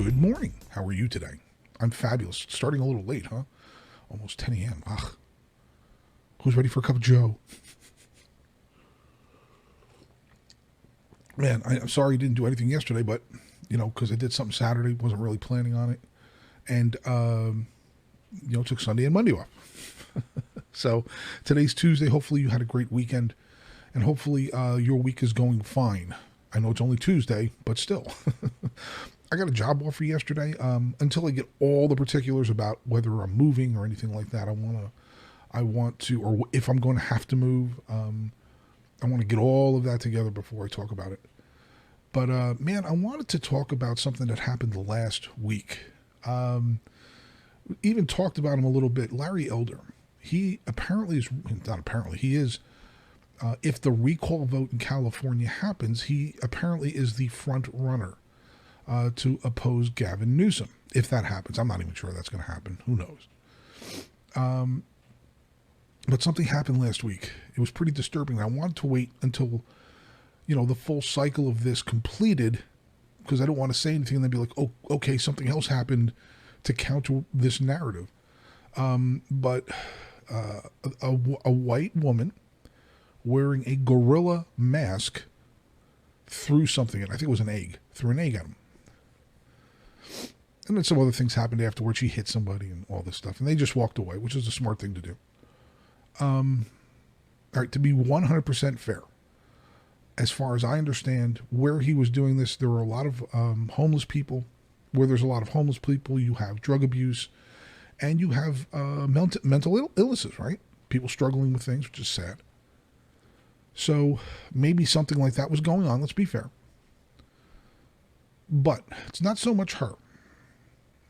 Good morning. How are you today? I'm fabulous. Starting a little late, huh? Almost 10 a.m. Ugh. Who's ready for a cup of Joe? Man, I'm sorry I didn't do anything yesterday, but, because I did something Saturday, wasn't really planning on it. And, took Sunday and Monday off. So today's Tuesday. Hopefully you had a great weekend, and hopefully your week is going fine. I know it's only Tuesday, but still. I got a job offer yesterday. Until I get all the particulars about whether I'm moving or anything like that, I want to, or if I'm going to have to move, I want to get all of that together before I talk about it. But man, I wanted to talk about something that happened last week. Even talked about him a little bit. Larry Elder. He apparently is, not apparently, he is, if the recall vote in California happens, he apparently is the front runner to oppose Gavin Newsom. If that happens, I'm not even sure that's going to happen. Who knows? But something happened last week. It was pretty disturbing. I wanted to wait until, the full cycle of this completed, because I don't want to say anything and then be like, oh, okay, something else happened to counter this narrative. But a white woman wearing a gorilla mask threw something at, I think it was an egg, threw an egg at him. And then some other things happened afterwards. She hit somebody and all this stuff. And they just walked away, which is a smart thing to do. All right, to be 100% fair, as far as I understand, where he was doing this, there were a lot of homeless people. Where there's a lot of homeless people, you have drug abuse, and you have mental illnesses, right? People struggling with things, which is sad. So maybe something like that was going on, let's be fair. But it's not so much her.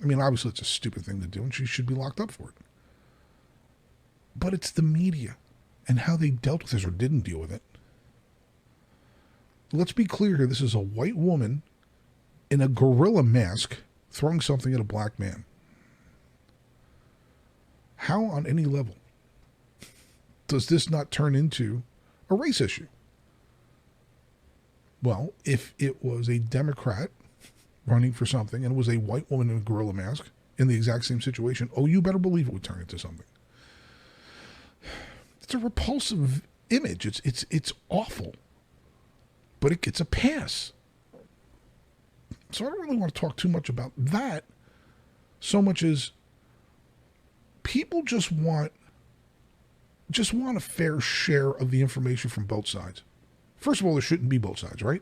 I mean, obviously it's a stupid thing to do, and she should be locked up for it. But it's the media and how they dealt with this or didn't deal with it. Let's be clear here. This is a white woman in a gorilla mask throwing something at a black man. How on any level does this not turn into a race issue? Well, if it was a Democrat running for something and it was a white woman in a gorilla mask in the exact same situation, oh, you better believe it would turn into something. It's a repulsive image. It's awful, but it gets a pass. So I don't really want to talk too much about that, so much as people just want a fair share of the information from both sides. First of all, there shouldn't be both sides, right?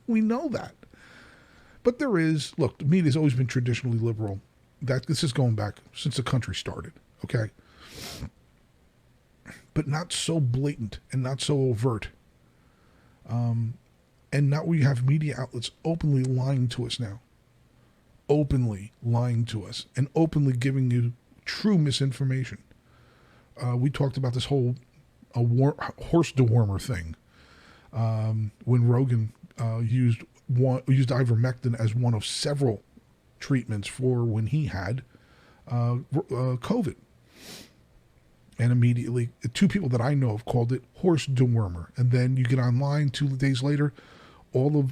We know that. But there is, look, the media's always been traditionally liberal. This is going back since the country started, okay? But not so blatant and not so overt. And not where you have media outlets openly lying to us now. Openly lying to us and openly giving you true misinformation. We talked about this whole horse dewormer thing when Rogan used ivermectin as one of several treatments for when he had COVID. And immediately, two people that I know of called it horse dewormer. And then you get online 2 days later, all of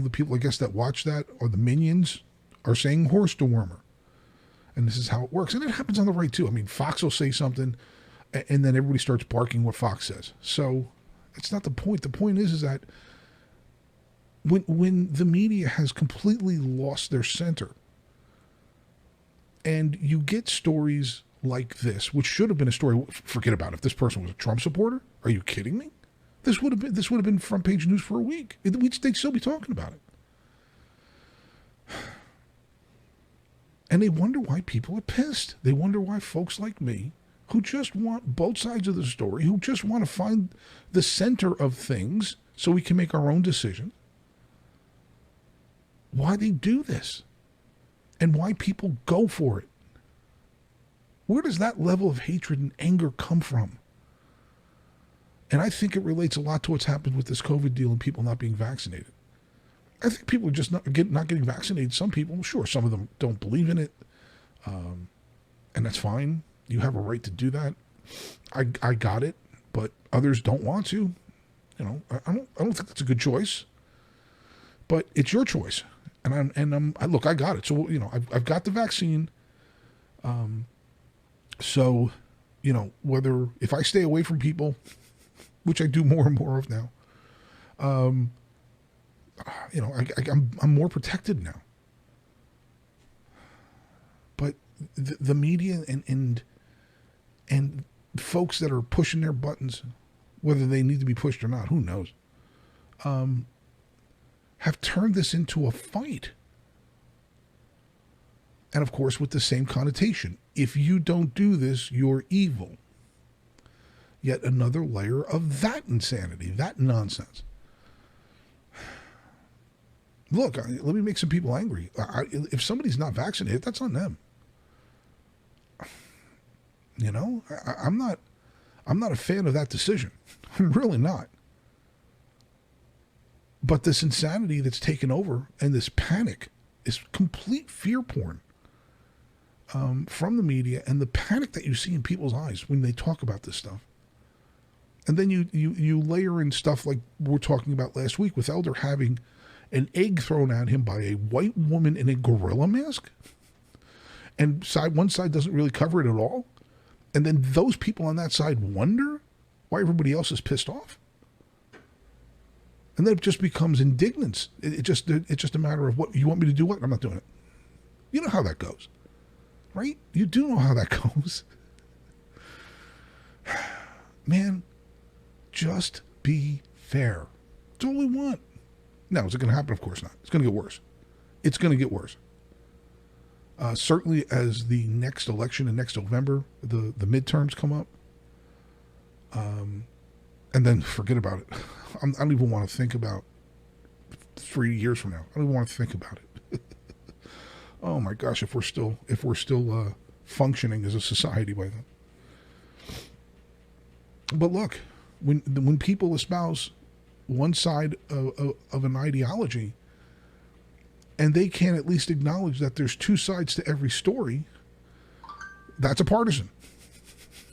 the people, I guess, that watch that, or the minions, are saying horse dewormer. And this is how it works. And it happens on the right, too. I mean, Fox will say something, and then everybody starts barking what Fox says. So it's not the point. The point is that when the media has completely lost their center, and you get stories like this, which should have been a story. Forget about it. If this person was a Trump supporter, are you kidding me? This would have been front page news for a week. They'd still be talking about it. And they wonder why people are pissed. They wonder why folks like me, who just want both sides of the story, who just want to find the center of things so we can make our own decision, why they do this and why people go for it. Where does that level of hatred and anger come from? And I think it relates a lot to what's happened with this COVID deal and people not being vaccinated. I think people are just not getting vaccinated. Some people, sure, some of them don't believe in it, and that's fine. You have a right to do that. I got it, but others don't want to. I don't think that's a good choice. But it's your choice, Look, I got it. So, I've got the vaccine. So, whether, if I stay away from people, which I do more and more of now, I'm more protected now. But the media and folks that are pushing their buttons, whether they need to be pushed or not, who knows, have turned this into a fight. And of course, with the same connotation. If you don't do this, you're evil. Yet another layer of that insanity, that nonsense. Look, let me make some people angry. If somebody's not vaccinated, that's on them. I'm not a fan of that decision. I'm really not. But this insanity that's taken over and this panic is complete fear porn from the media, and the panic that you see in people's eyes when they talk about this stuff. And then you layer in stuff like we were talking about last week with Elder having an egg thrown at him by a white woman in a gorilla mask. And one side doesn't really cover it at all. And then those people on that side wonder why everybody else is pissed off. And then it just becomes indignance. It's just a matter of, what you want me to do, what? I'm not doing it. You know how that goes, right? You do know how that goes. Man, just be fair. That's all we want. Now, is it going to happen? Of course not. It's going to get worse. It's going to get worse. Certainly as the next election in next November, the midterms come up. And then forget about it. I don't even want to think about 3 years from now. I don't even want to think about it. Oh my gosh, if we're still functioning as a society by then. But look, when people espouse one side of an ideology, and they can't at least acknowledge that there's two sides to every story, that's a partisan.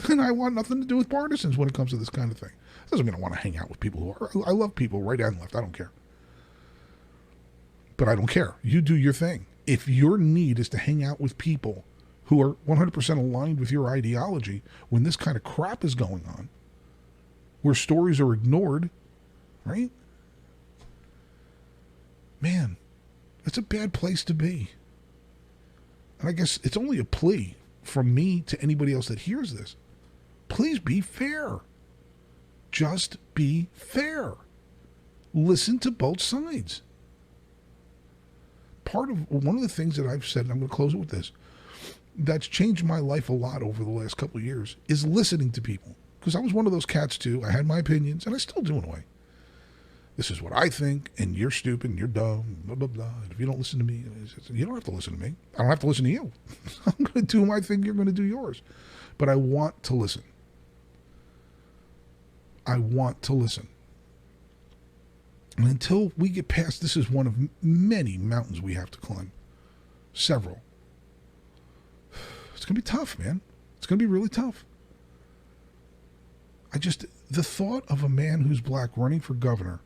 And I want nothing to do with partisans when it comes to this kind of thing. It doesn't mean I want to hang out with people who are... I love people right and left. I don't care. But I don't care. You do your thing. If your need is to hang out with people who are 100% aligned with your ideology, when this kind of crap is going on, where stories are ignored, right? Man, it's a bad place to be. And I guess it's only a plea from me to anybody else that hears this. Please be fair. Just be fair. Listen to both sides. One of the things that I've said, and I'm going to close it with this, that's changed my life a lot over the last couple of years, is listening to people. Because I was one of those cats too. I had my opinions, and I still do in a way. This is what I think, and you're stupid, and you're dumb, blah, blah, blah. And if you don't listen to me, you don't have to listen to me. I don't have to listen to you. I'm going to do my thing, you're going to do yours. But I want to listen. I want to listen. And until we get past, this is one of many mountains we have to climb. Several. It's going to be tough, man. It's going to be really tough. The thought of a man who's black running for governor,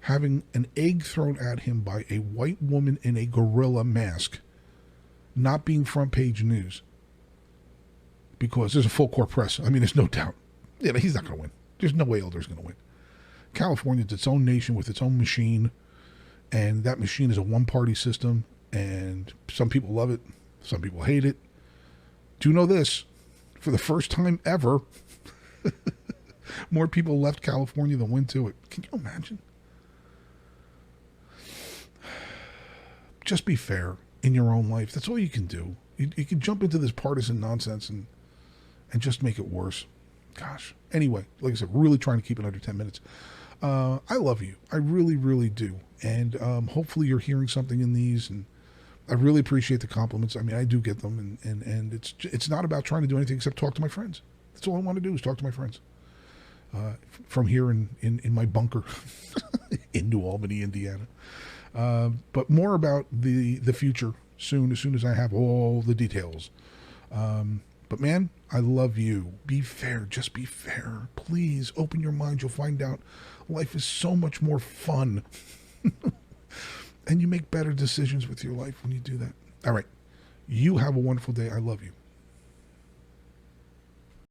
having an egg thrown at him by a white woman in a gorilla mask, not being front page news, because there's a full court press. I mean, there's no doubt. Yeah, he's not going to win. There's no way Elder's going to win. California's its own nation with its own machine, and that machine is a one-party system, and some people love it, some people hate it. Do know this, for the first time ever, more people left California than went to it. Can you imagine? Just be fair in your own life. That's all you can do. You can jump into this partisan nonsense and just make it worse. Gosh. Anyway, like I said, really trying to keep it under 10 minutes. I love you. I really, really do. And hopefully you're hearing something in these, and I really appreciate the compliments. I mean, I do get them, and it's not about trying to do anything except talk to my friends. That's all I want to do is talk to my friends. From here in my bunker in New Albany, Indiana. But more about the future soon, as soon as I have all the details. But man, I love you. Be fair. Just be fair. Please open your mind. You'll find out life is so much more fun. And you make better decisions with your life when you do that. All right. You have a wonderful day. I love you.